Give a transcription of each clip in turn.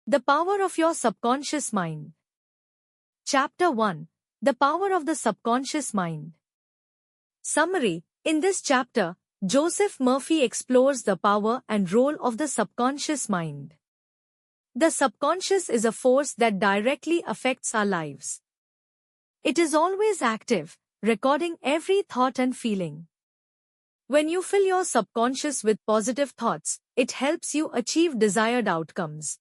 The power of your subconscious mind. Chapter 1. The power of the subconscious mind. Summary. In this chapter, Joseph Murphy explores the power and role of the subconscious mind. The subconscious is a force that directly affects our lives. It is always active, recording every thought and feeling. When you fill your subconscious with positive thoughts, it helps you achieve desired outcomes.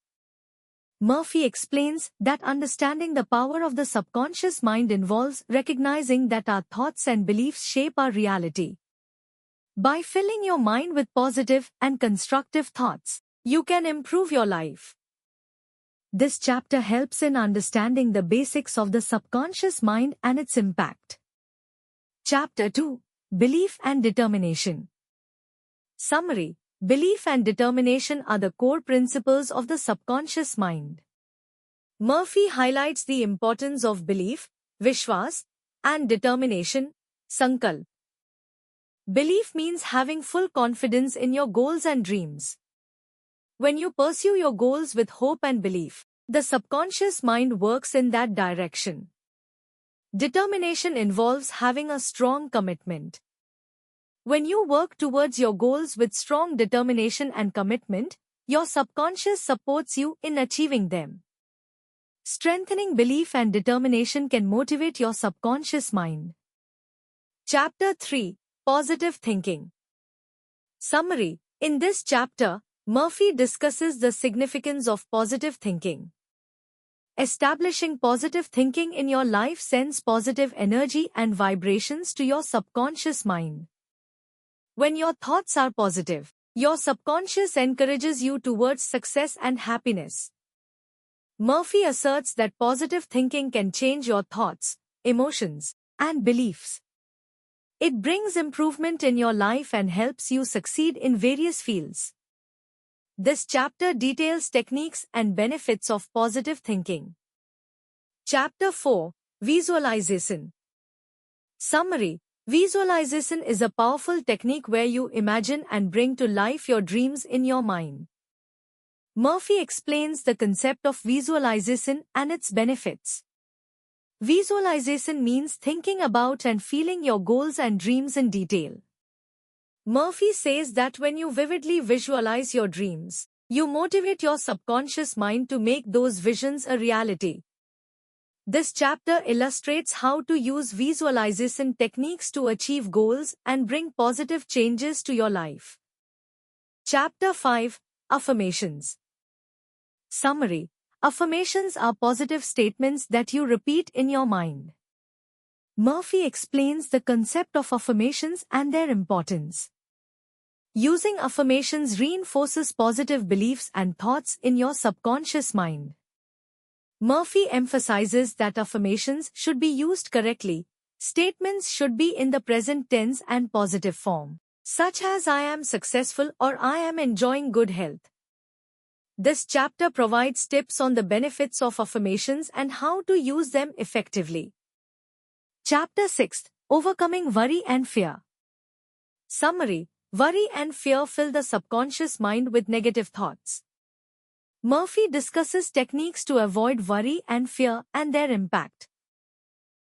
Murphy explains that understanding the power of the subconscious mind involves recognizing that our thoughts and beliefs shape our reality. By filling your mind with positive and constructive thoughts, you can improve your life. This chapter helps in understanding the basics of the subconscious mind and its impact. Chapter 2. Belief and Determination. Summary. Belief and determination are the core principles of the subconscious mind. Murphy highlights the importance of belief, vishwas, and determination, sankalp. Belief means having full confidence in your goals and dreams. When you pursue your goals with hope and belief, the subconscious mind works in that direction. Determination involves having a strong commitment. When you work towards your goals with strong determination and commitment, your subconscious supports you in achieving them. Strengthening belief and determination can motivate your subconscious mind. Chapter 3. Positive Thinking. Summary. In this chapter, Murphy discusses the significance of positive thinking. Establishing positive thinking in your life sends positive energy and vibrations to your subconscious mind. When your thoughts are positive, your subconscious encourages you towards success and happiness. Murphy asserts that positive thinking can change your thoughts, emotions, and beliefs. It brings improvement in your life and helps you succeed in various fields. This chapter details techniques and benefits of positive thinking. Chapter 4. Visualization. Summary. Visualization is a powerful technique where you imagine and bring to life your dreams in your mind. Murphy explains the concept of visualization and its benefits. Visualization means thinking about and feeling your goals and dreams in detail. Murphy says that when you vividly visualize your dreams, you motivate your subconscious mind to make those visions a reality. This chapter illustrates how to use visualization techniques to achieve goals and bring positive changes to your life. Chapter 5. Affirmations. Summary. Affirmations are positive statements that you repeat in your mind. Murphy explains the concept of affirmations and their importance. Using affirmations reinforces positive beliefs and thoughts in your subconscious mind. Murphy emphasizes that affirmations should be used correctly. Statements should be in the present tense and positive form, such as I am successful or I am enjoying good health. This chapter provides tips on the benefits of affirmations and how to use them effectively. Chapter 6. Overcoming Worry and Fear. Summary. Worry and fear fill the subconscious mind with negative thoughts. Murphy discusses techniques to avoid worry and fear and their impact.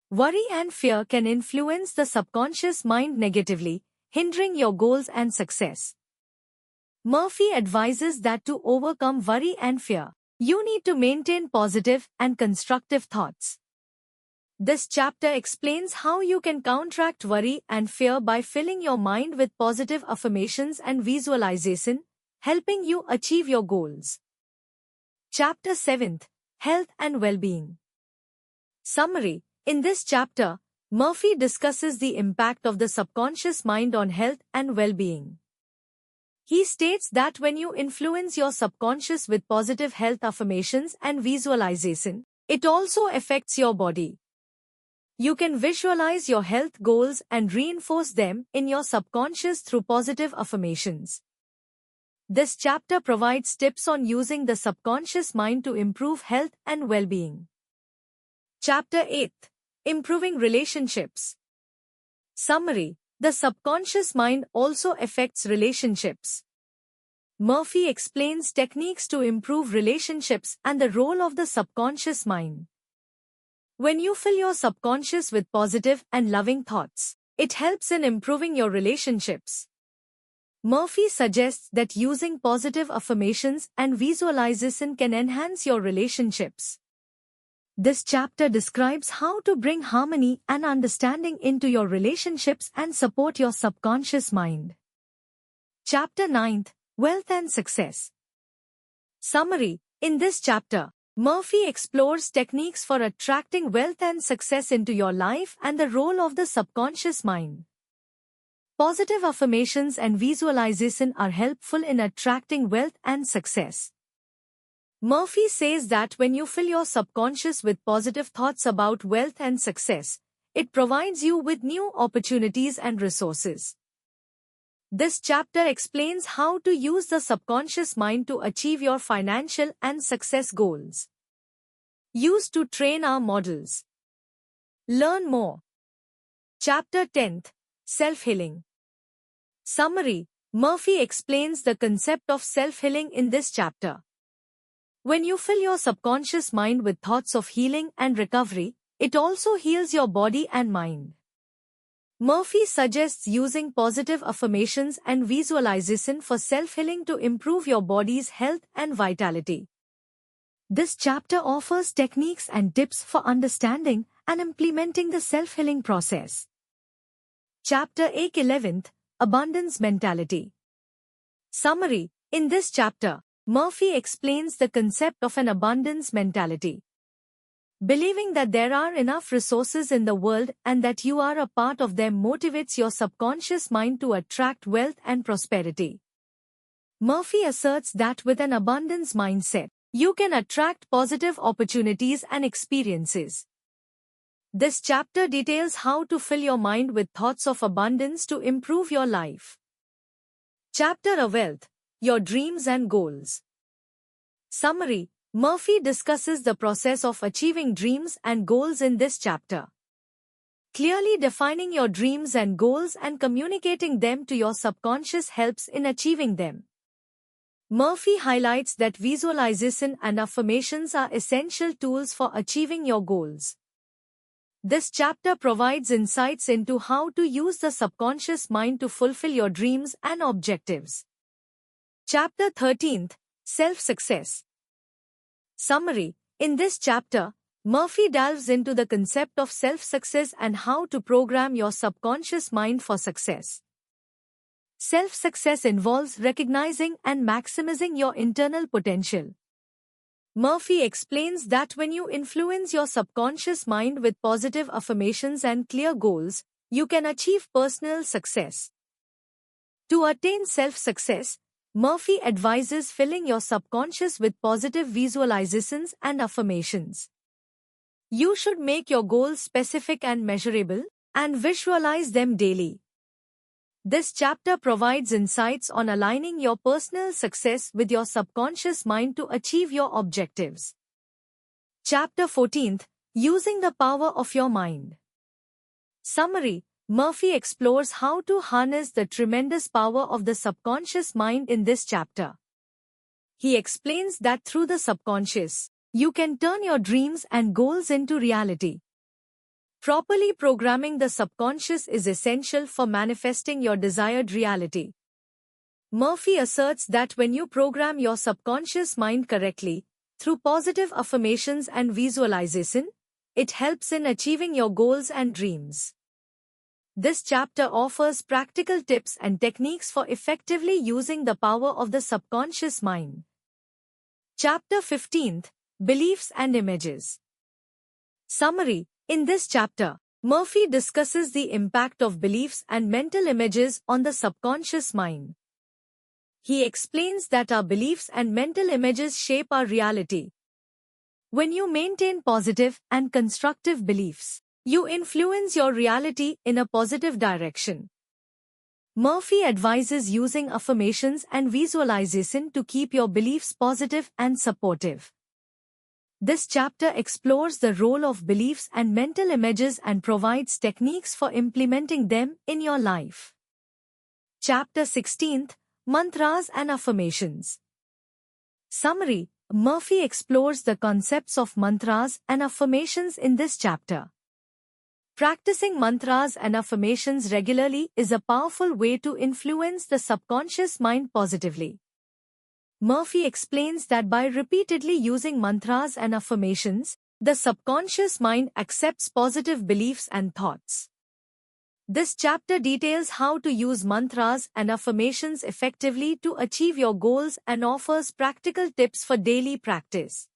Worry and fear can influence the subconscious mind negatively, hindering your goals and success. Murphy advises that to overcome worry and fear, you need to maintain positive and constructive thoughts. This chapter explains how you can counteract worry and fear by filling your mind with positive affirmations and visualization, helping you achieve your goals. Chapter 7. Health and Well-being. Summary. In this chapter, Murphy discusses the impact of the subconscious mind on health and well-being. He states that when you influence your subconscious with positive health affirmations and visualization, it also affects your body. You can visualize your health goals and reinforce them in your subconscious through positive affirmations. This chapter provides tips on using the subconscious mind to improve health and well-being. Chapter 8. Improving Relationships. Summary. The subconscious mind also affects relationships. Murphy explains techniques to improve relationships and the role of the subconscious mind. When you fill your subconscious with positive and loving thoughts, it helps in improving your relationships. Murphy suggests that using positive affirmations and visualization can enhance your relationships. This chapter describes how to bring harmony and understanding into your relationships and support your subconscious mind. Chapter 9, Wealth and Success. Summary. In this chapter, Murphy explores techniques for attracting wealth and success into your life and the role of the subconscious mind. Positive affirmations and visualization are helpful in attracting wealth and success. Murphy says that when you fill your subconscious with positive thoughts about wealth and success, it provides you with new opportunities and resources. This chapter explains how to use the subconscious mind to achieve your financial and success goals. Used to train our models. Learn more. Chapter 10, Self-Healing. Summary. Murphy explains the concept of self-healing in this chapter. When you fill your subconscious mind with thoughts of healing and recovery, it also heals your body and mind. Murphy suggests using positive affirmations and visualization for self-healing to improve your body's health and vitality. This chapter offers techniques and tips for understanding and implementing the self-healing process. Chapter 11, Abundance Mentality. Summary. In this chapter, Murphy explains the concept of an abundance mentality. Believing that there are enough resources in the world and that you are a part of them motivates your subconscious mind to attract wealth and prosperity. Murphy asserts that with an abundance mindset, you can attract positive opportunities and experiences. This chapter details how to fill your mind with thoughts of abundance to improve your life. Chapter 11, Wealth, Your Dreams and Goals. Summary. Murphy discusses the process of achieving dreams and goals in this chapter. Clearly defining your dreams and goals and communicating them to your subconscious helps in achieving them. Murphy highlights that visualization and affirmations are essential tools for achieving your goals. This chapter provides insights into how to use the subconscious mind to fulfill your dreams and objectives. Chapter 13, Self-Success. Summary. In this chapter, Murphy delves into the concept of self-success and how to program your subconscious mind for success. Self-success involves recognizing and maximizing your internal potential. Murphy explains that when you influence your subconscious mind with positive affirmations and clear goals, you can achieve personal success. To attain self-success, Murphy advises filling your subconscious with positive visualizations and affirmations. You should make your goals specific and measurable, and visualize them daily. This chapter provides insights on aligning your personal success with your subconscious mind to achieve your objectives. Chapter 14, Using the Power of Your Mind. Summary. Murphy explores how to harness the tremendous power of the subconscious mind in this chapter. He explains that through the subconscious, you can turn your dreams and goals into reality. Properly programming the subconscious is essential for manifesting your desired reality. Murphy asserts that when you program your subconscious mind correctly, through positive affirmations and visualization, it helps in achieving your goals and dreams. This chapter offers practical tips and techniques for effectively using the power of the subconscious mind. Chapter 15, Beliefs and Images. Summary. In this chapter, Murphy discusses the impact of beliefs and mental images on the subconscious mind. He explains that our beliefs and mental images shape our reality. When you maintain positive and constructive beliefs, you influence your reality in a positive direction. Murphy advises using affirmations and visualization to keep your beliefs positive and supportive. This chapter explores the role of beliefs and mental images and provides techniques for implementing them in your life. Chapter 16, Mantras and affirmations. Summary: Murphy explores the concepts of mantras and affirmations in this chapter. Practicing mantras and affirmations regularly is a powerful way to influence the subconscious mind positively. Murphy explains that by repeatedly using mantras and affirmations, the subconscious mind accepts positive beliefs and thoughts. This chapter details how to use mantras and affirmations effectively to achieve your goals and offers practical tips for daily practice.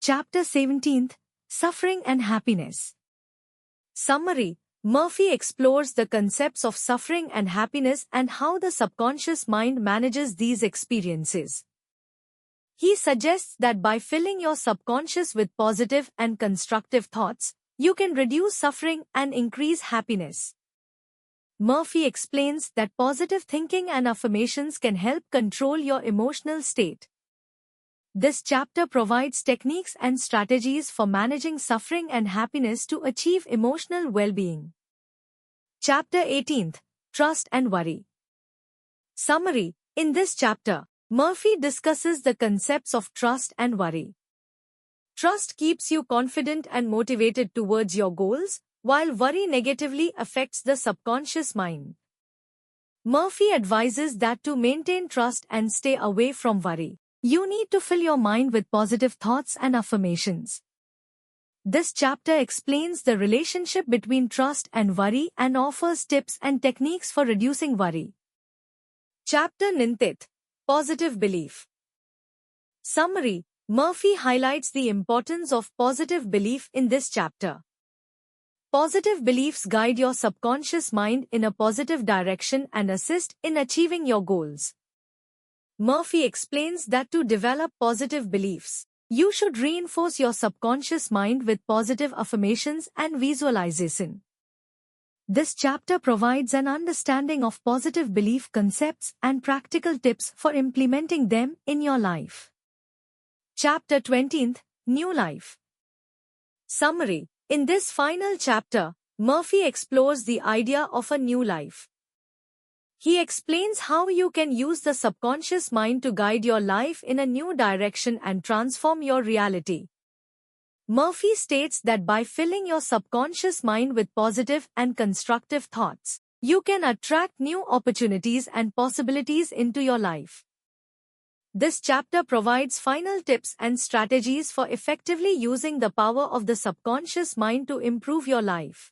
Chapter 17: Suffering and Happiness. Summary: Murphy explores the concepts of suffering and happiness and how the subconscious mind manages these experiences. He suggests that by filling your subconscious with positive and constructive thoughts, you can reduce suffering and increase happiness. Murphy explains that positive thinking and affirmations can help control your emotional state. This chapter provides techniques and strategies for managing suffering and happiness to achieve emotional well-being. Chapter 18: Trust and Worry. Summary: In this chapter, Murphy discusses the concepts of trust and worry. Trust keeps you confident and motivated towards your goals, while worry negatively affects the subconscious mind. Murphy advises that to maintain trust and stay away from worry, you need to fill your mind with positive thoughts and affirmations. This chapter explains the relationship between trust and worry and offers tips and techniques for reducing worry. Chapter 19: Positive Belief. Summary: Murphy highlights the importance of positive belief in this chapter. Positive beliefs guide your subconscious mind in a positive direction and assist in achieving your goals. Murphy explains that to develop positive beliefs, you should reinforce your subconscious mind with positive affirmations and visualization. This chapter provides an understanding of positive belief concepts and practical tips for implementing them in your life. Chapter 20: New Life. Summary: In this final chapter, Murphy explores the idea of a new life. He explains how you can use the subconscious mind to guide your life in a new direction and transform your reality. Murphy states that by filling your subconscious mind with positive and constructive thoughts, you can attract new opportunities and possibilities into your life. This chapter provides final tips and strategies for effectively using the power of the subconscious mind to improve your life.